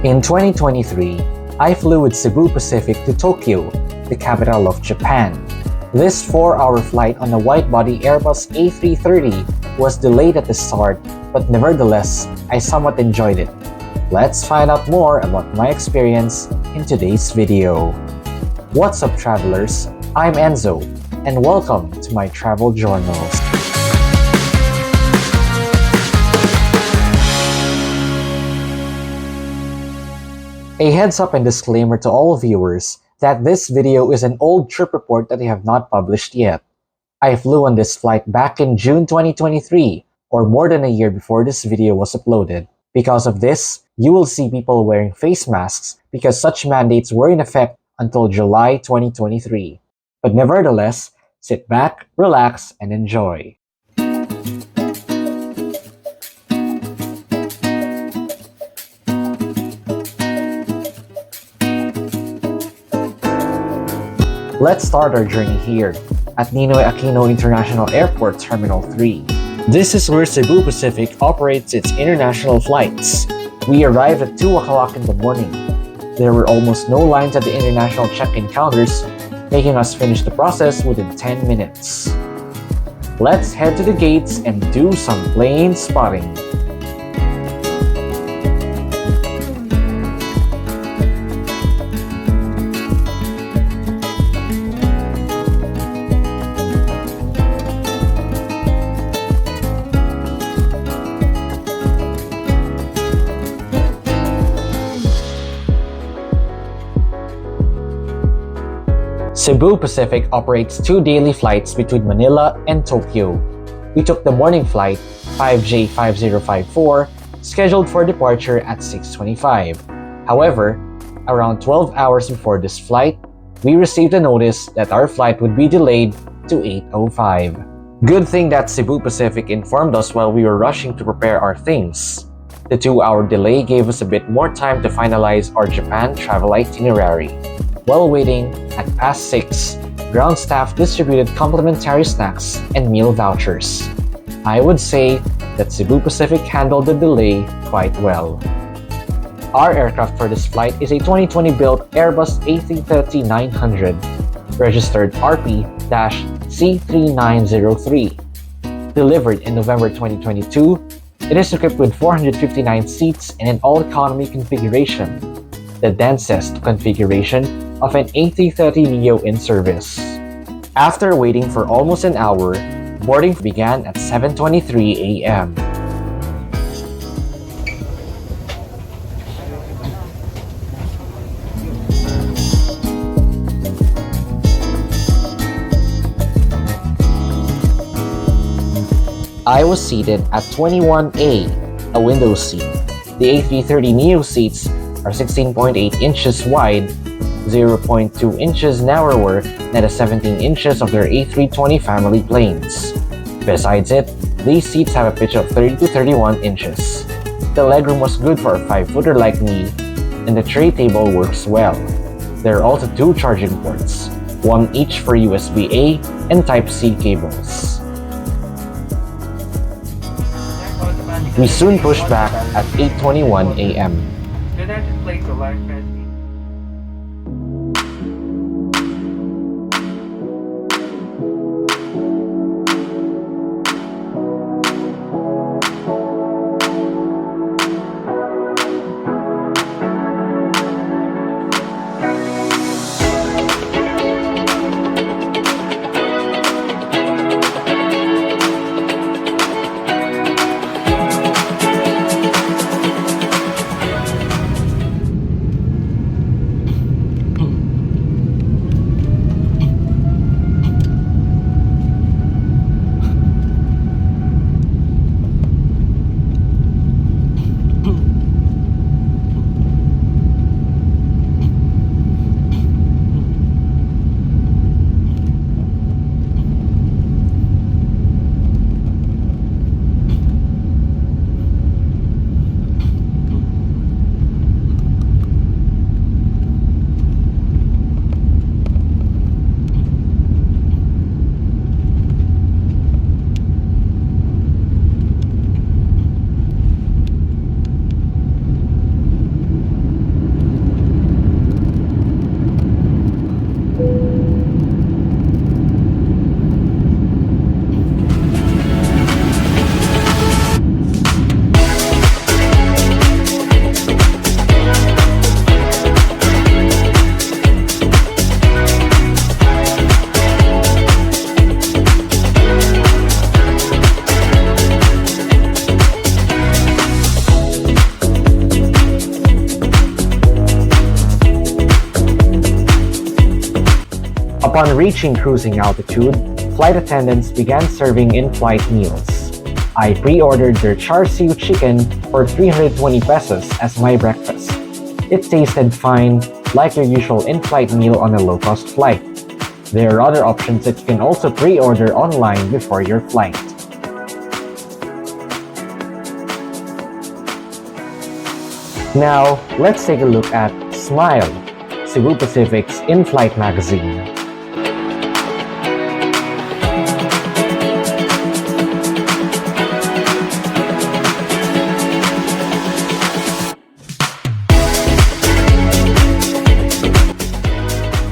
In 2023, I flew with Cebu Pacific to Tokyo, the capital of Japan. This 4-hour flight on a wide-body Airbus A330 was delayed at the start, but nevertheless, I somewhat enjoyed it. Let's find out more about my experience in today's video. What's up, travelers? I'm Enzo, and welcome to my travel journals. A heads up and disclaimer to all viewers that this video is an old trip report that I have not published yet. I flew on this flight back in June 2023, or more than a year before this video was uploaded. Because of this, you will see people wearing face masks because such mandates were in effect until July 2023. But nevertheless, sit back, relax, and enjoy. Let's start our journey here, at Ninoy Aquino International Airport Terminal 3. This is where Cebu Pacific operates its international flights. We arrived at 2 o'clock in the morning. There were almost no lines at the international check-in counters, making us finish the process within 10 minutes. Let's head to the gates and do some plane spotting. Cebu Pacific operates 2 daily flights between Manila and Tokyo. We took the morning flight, 5J5054, scheduled for departure at 6:25. However, around 12 hours before this flight, we received a notice that our flight would be delayed to 8:05. Good thing that Cebu Pacific informed us while we were rushing to prepare our things. The 2-hour delay gave us a bit more time to finalize our Japan travel itinerary. While waiting, at past 6, ground staff distributed complimentary snacks and meal vouchers. I would say that Cebu Pacific handled the delay quite well. Our aircraft for this flight is a 2020-built Airbus A330-900, registered RP-C3903. Delivered in November 2022, it is equipped with 459 seats in an all-economy configuration, the densest configuration of an A330neo in service. After waiting for almost an hour, boarding began at 7:23 a.m. I was seated at 21A, a window seat. The A330neo seats are 16.8 inches wide, 0.2 inches narrower than the 17 inches of their A320 family planes. Besides it, these seats have a pitch of 30 to 31 inches. The legroom was good for a 5-footer like me, and the tray table works well. There are also 2 charging ports, one each for USB-A and Type-C cables. We soon pushed back at 8:21 a.m. Upon reaching cruising altitude, flight attendants began serving in-flight meals. I pre-ordered their char siu chicken for 320 pesos as my breakfast. It tasted fine, like your usual in-flight meal on a low-cost flight. There are other options that you can also pre-order online before your flight. Now, let's take a look at Smile, Cebu Pacific's in-flight magazine.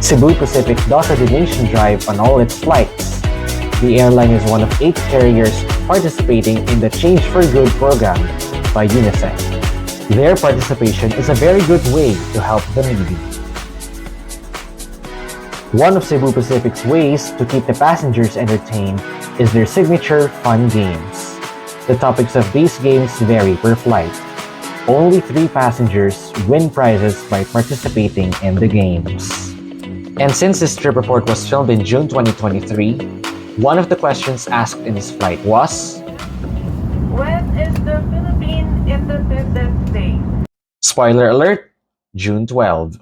Cebu Pacific does a donation drive on all its flights. The airline is one of 8 carriers participating in the Change for Good program by UNICEF. Their participation is a very good way to help the needy. One of Cebu Pacific's ways to keep the passengers entertained is their signature fun games. The topics of these games vary per flight. Only 3 passengers win prizes by participating in the games. And since this trip report was filmed in June 2023, one of the questions asked in this flight was, when is the Philippine Independence Day? Spoiler alert, June 12.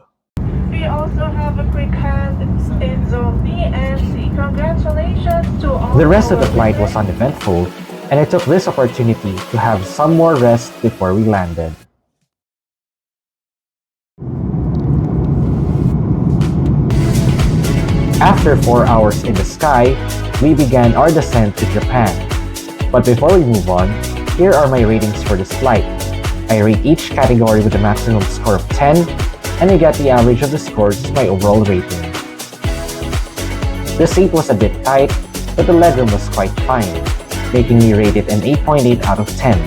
We also have a quick hand in Zone B and C. Congratulations to all. The rest of the flight was uneventful, and I took this opportunity to have some more rest before we landed. After 4 hours in the sky, we began our descent to Japan. But before we move on, here are my ratings for this flight. I rate each category with a maximum score of 10, and I get the average of the scores as my overall rating. The seat was a bit tight, but the legroom was quite fine, making me rate it an 8.8 out of 10.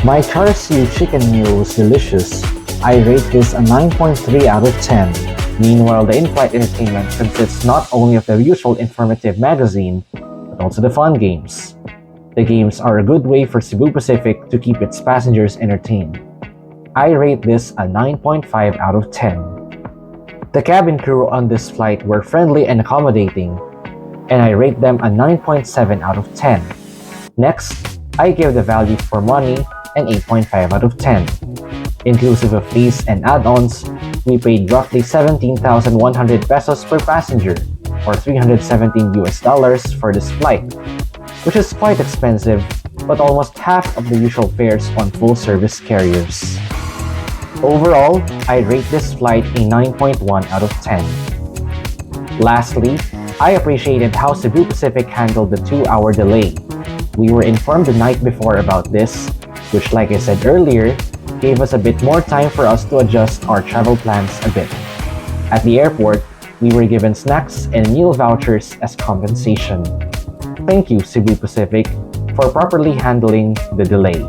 My char siu chicken meal was delicious. I rate this a 9.3 out of 10. Meanwhile, the in-flight entertainment consists not only of the usual informative magazine, but also the fun games. The games are a good way for Cebu Pacific to keep its passengers entertained. I rate this a 9.5 out of 10. The cabin crew on this flight were friendly and accommodating, and I rate them a 9.7 out of 10. Next, I give the value for money an 8.5 out of 10. Inclusive of fees and add-ons, we paid roughly 17,100 pesos per passenger, or $317 for this flight, which is quite expensive, but almost half of the usual fares on full-service carriers. Overall, I rate this flight a 9.1 out of 10. Lastly, I appreciated how Cebu Pacific handled the 2-hour delay. We were informed the night before about this, which, like I said earlier, gave us a bit more time for us to adjust our travel plans a bit. At the airport, we were given snacks and meal vouchers as compensation. Thank you, Cebu Pacific, for properly handling the delay.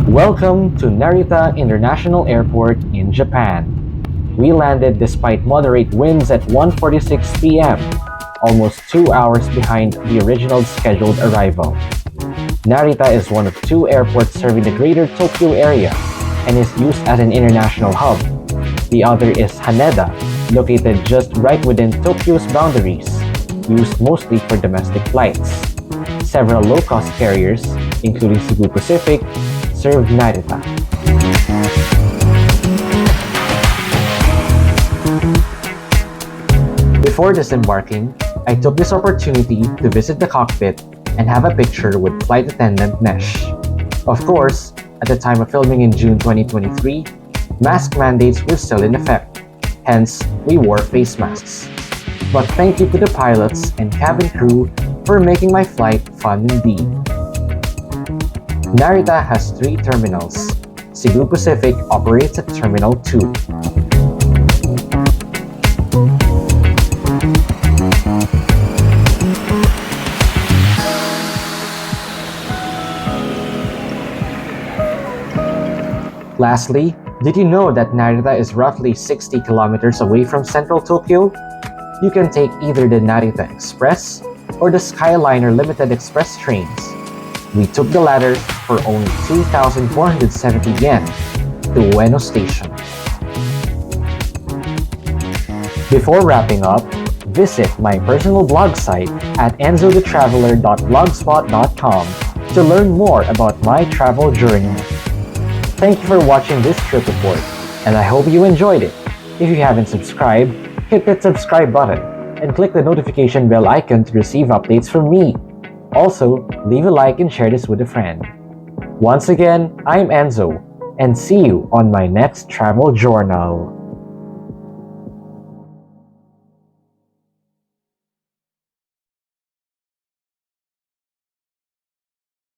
Welcome to Narita International Airport in Japan. We landed despite moderate winds at 1:46 p.m., almost 2 hours behind the original scheduled arrival. Narita is one of 2 airports serving the greater Tokyo area and is used as an international hub. The other is Haneda, located just right within Tokyo's boundaries, used mostly for domestic flights. Several low-cost carriers, including Cebu Pacific, serve Narita. Before disembarking, I took this opportunity to visit the cockpit and have a picture with flight attendant Nesh. Of course, at the time of filming in June 2023, mask mandates were still in effect, hence we wore face masks. But thank you to the pilots and cabin crew for making my flight fun indeed. Narita has 3 terminals. Cebu Pacific operates at Terminal 2. Lastly, did you know that Narita is roughly 60 kilometers away from central Tokyo? You can take either the Narita Express or the Skyliner Limited Express trains. We took the latter for only 2,470 yen to Ueno Station. Before wrapping up, visit my personal blog site at enzothetraveler.blogspot.com to learn more about my travel journey. Thank you for watching this trip report, and I hope you enjoyed it. If you haven't subscribed, hit that subscribe button and click the notification bell icon to receive updates from me. Also, leave a like and share this with a friend. Once again, I'm Enzo, and see you on my next travel journal.